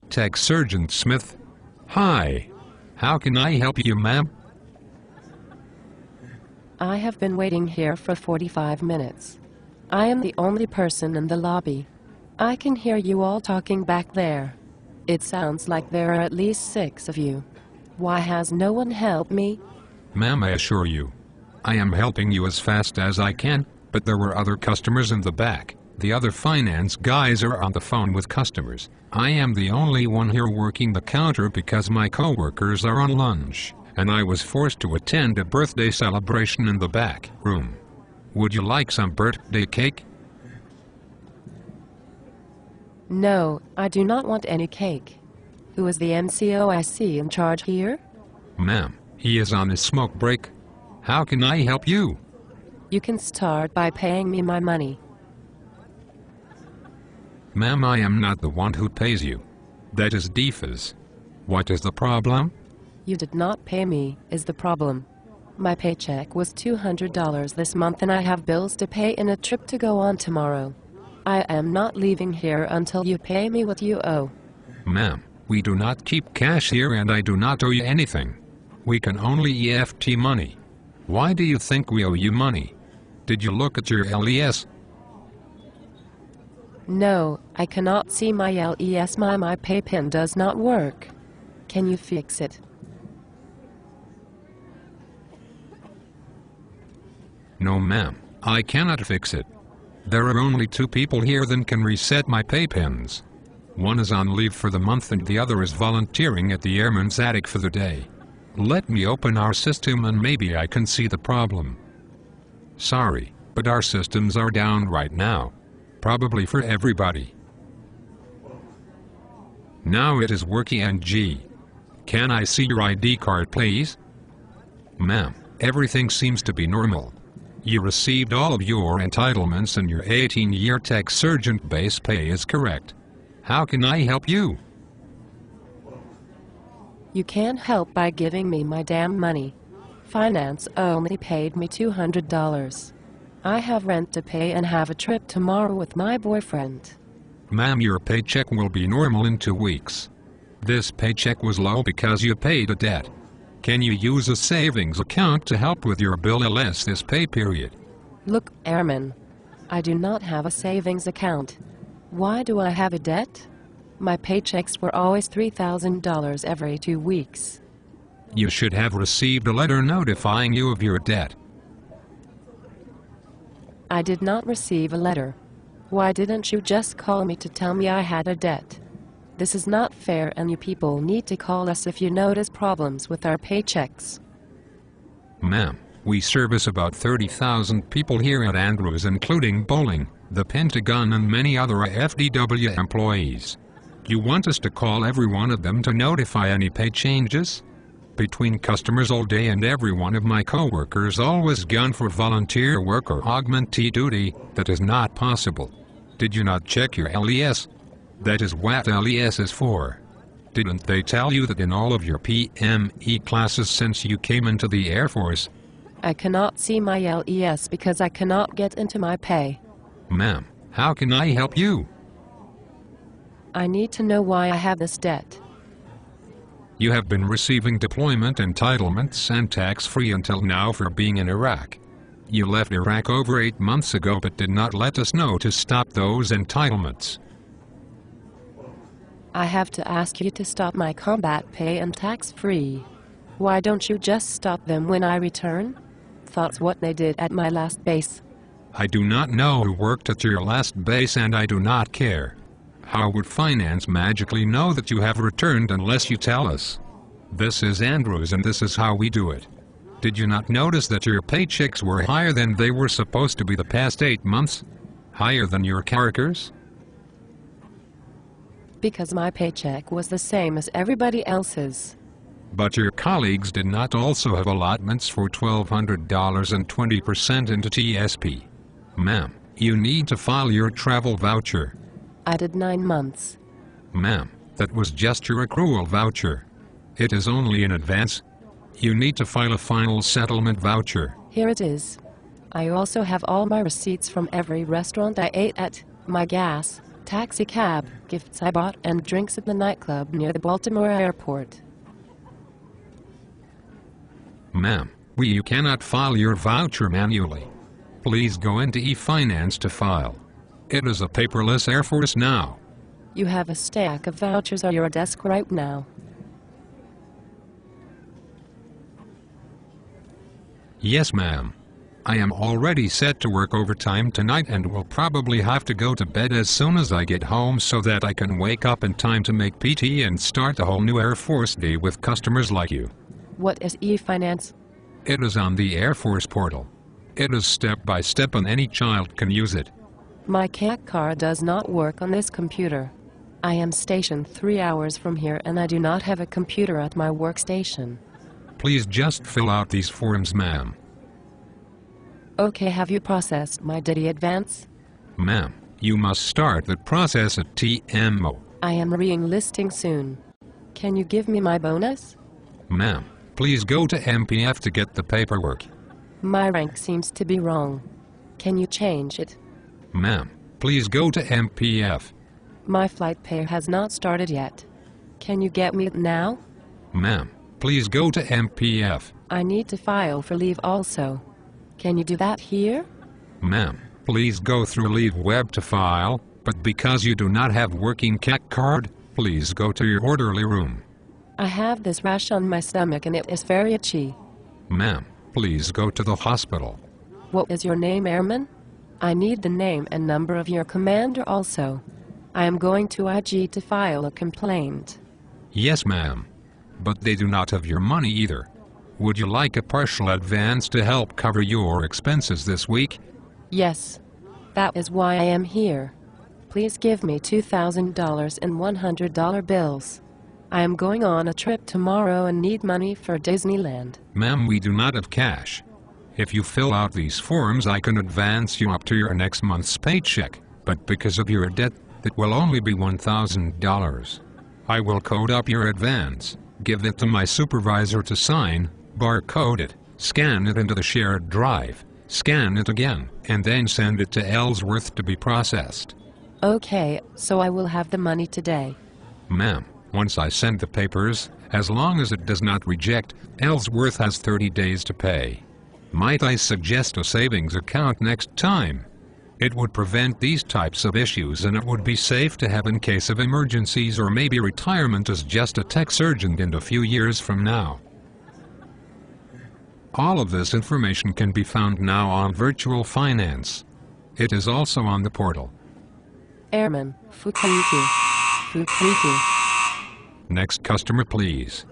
Tech Sergeant Smith. Hi. How can I help you, ma'am? I have been waiting here for 45 minutes. I am the only person in the lobby. I can hear you all talking back there. It sounds like there are at least 6 of you. Why has no one helped me? Ma'am, I assure you, I am helping you as fast as I can, but there were other customers in the back. The other finance guys are on the phone with customers. I am the only one here working the counter because my coworkers are on lunch, and I was forced to attend a birthday celebration in the back room. Would you like some birthday cake? No, I do not want any cake. Who is the NCOIC in charge here? Ma'am, he is on his smoke break. How can I help you? You can start by paying me my money. Ma'am, I am not the one who pays you. That is DFA's. What is the problem? You did not pay me, is the problem. My paycheck was $200 this month and I have bills to pay and a trip to go on tomorrow. I am not leaving here until you pay me what you owe. Ma'am, we do not keep cash here and I do not owe you anything. We can only EFT money. Why do you think we owe you money? Did you look at your LES? No, I cannot see my LES. My pay pin does not work. Can you fix it? No, ma'am, I cannot fix it. There are only 2 people here that can reset my pay pins. One is on leave for the month and the other is volunteering at the airman's attic for the day. Let me open our system and maybe I can see the problem. Sorry, but our systems are down right now. Probably for everybody. Now it is working and can I see your ID card, please? Ma'am, everything seems to be normal. You received all of your entitlements and your 18-year Tech Sergeant base pay is correct. How can I help you? You can't help by giving me my damn money. Finance only paid me $200. I have rent to pay and have a trip tomorrow with my boyfriend. Ma'am, your paycheck will be normal in 2 weeks. This paycheck was low because you paid a debt. Can you use a savings account to help with your bill LS this pay period? Look, Airman, I do not have a savings account. Why do I have a debt? My paychecks were always $3,000 every 2 weeks. You should have received a letter notifying you of your debt. I did not receive a letter. Why didn't you just call me to tell me I had a debt? This is not fair and you people need to call us if you notice problems with our paychecks. Ma'am, we service about 30,000 people here at Andrews, including bowling, the Pentagon and many other FDW employees. You want us to call every one of them to notify any pay changes? Between customers all day and every one of my coworkers always gone for volunteer work or augmentee duty, that is not possible. Did you not check your LES? That is what LES is for. Didn't they tell you that in all of your PME classes since you came into the Air Force? I cannot see my LES because I cannot get into my pay. Ma'am, how can I help you? I need to know why I have this debt. You have been receiving deployment entitlements and tax-free until now for being in Iraq. You left Iraq over 8 months ago but did not let us know to stop those entitlements. I have to ask you to stop my combat pay and tax-free. Why don't you just stop them when I return? That's what they did at my last base. I do not know who worked at your last base and I do not care. How would finance magically know that you have returned unless you tell us? This is Andrews and this is how we do it. Did you not notice that your paychecks were higher than they were supposed to be the past 8 months? Higher than your characters? Because my paycheck was the same as everybody else's. But your colleagues did not also have allotments for $1,200 and 20% into TSP. Ma'am, you need to file your travel voucher. I did 9 months. Ma'am, that was just your accrual voucher. It is only in advance. You need to file a final settlement voucher. Here it is. I also have all my receipts from every restaurant I ate at, my gas, taxi cab, gifts I bought, and drinks at the nightclub near the Baltimore airport. Ma'am, you cannot file your voucher manually. Please go into e-finance to file. It is a paperless Air Force now. You have a stack of vouchers on your desk right now. Yes, ma'am. I am already set to work overtime tonight and will probably have to go to bed as soon as I get home so that I can wake up in time to make PT and start the whole new Air Force day with customers like you. What is e-finance? It is on the Air Force portal. It is step by step and any child can use it. My CAC card does not work on this computer. I am stationed 3 hours from here and I do not have a computer at my workstation. Please just fill out these forms, ma'am. Okay, have you processed my Diddy advance? Ma'am, you must start the process at TMO. I am re-enlisting soon. Can you give me my bonus? Ma'am, please go to MPF to get the paperwork. My rank seems to be wrong. Can you change it? Ma'am, please go to MPF. My flight pay has not started yet. Can you get me it now? Ma'am, please go to MPF. I need to file for leave also. Can you do that here? Ma'am, please go through Leave Web to file, but because you do not have working CAC card, please go to your orderly room. I have this rash on my stomach and it is very itchy. Ma'am, please go to the hospital. What is your name, Airman? I need the name and number of your commander also. I am going to IG to file a complaint. Yes, ma'am. But they do not have your money either. Would you like a partial advance to help cover your expenses this week? Yes. That is why I am here. Please give me $2,000 in $100 bills. I am going on a trip tomorrow and need money for Disneyland. Ma'am, we do not have cash. If you fill out these forms, I can advance you up to your next month's paycheck. But because of your debt, it will only be $1,000. I will code up your advance, give it to my supervisor to sign, barcode it, scan it into the shared drive, scan it again, and then send it to Ellsworth to be processed. Okay, so I will have the money today. Ma'am, once I send the papers, as long as it does not reject, Ellsworth has 30 days to pay. Might I suggest a savings account next time? It would prevent these types of issues and it would be safe to have in case of emergencies or maybe retirement as just a tech surgeon in a few years from now. All of this information can be found now on Virtual Finance. It is also on the portal. Airman, Fukuiki. Fukuiki. Next customer, please.